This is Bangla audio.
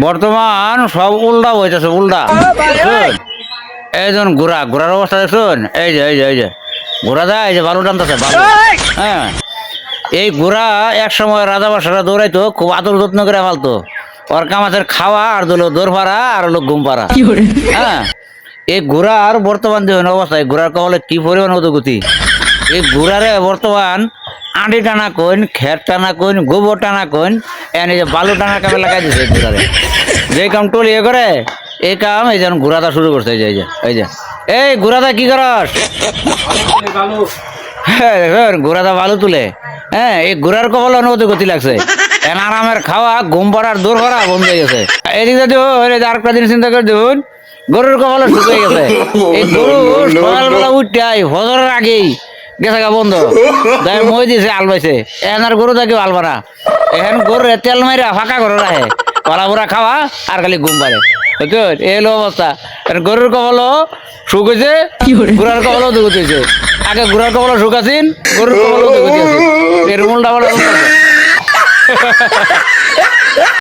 বর্তমান সব উল্টা হইতেছে উল্টা। এই যখন ঘোড়ার অবস্থা দেখুন, এই যে ঘোড়া যায়, এই যে বালু টানতেছে বালু। হ্যাঁ, এই ঘোড়া এক সময় রাজা বাসারা দৌড়াইতো, খুব আদর যত্ন করে ফালতো। ওর কামাতের খাওয়া আর হলো দৌড় পাড়া আর হলো ঘুম পাড়া। হ্যাঁ, এই ঘোড়ার বর্তমান দেখুন অবস্থায়, ঘোড়ার কবলে কি পরিমাণ অধোগতি। এই ঘোড়ারে বর্তমান আঁটি টানা কইন, খের টানা কইন, গোবর টানা কইন, এই যে বালু টানা কামে লাগাই দিছে ঘোড়ারে। যে কাম টলিয়ে করে এই কাম এই যেন ঘোড়াটা শুরু করছে। এই ঘোড়াটা কি করস? হ্যাঁ, ঘোড়াটা বালু তুলে। হ্যাঁ, এই ঘোড়ার কবল অনুমতি গতি লাগছে। আরামের খাওয়া ঘুম পাড়ার দূর করা বন্ধ হয়ে গেছে। এদিকে দেখুন, আরেকটা দিন চিন্তা করে দেখুন, গরুর কবলে শুকিয়ে গেছে। এই গরু সকালবেলা উঠটাই ফজরের আগেই গেছে গা বন্ধ, তাই মই দিছে আল পাইছে। এখন আর গরু থাকি আলবা না, এখন গরু তেল মাইরা ফাঁকা করে রাখে, পলা পোড়া খাওয়া আর খালি ঘুম পারে। বুঝছেন, এই হলো অবস্থা। গরুর কবলও সুখ হয়েছে, ঘোড়ার কবলও দুগুত হয়েছে। আগে ঘোড়ার কবলও সুখ আছেন, গরুর কবলও দুগুত আছে। এর উল্টা পাল্টা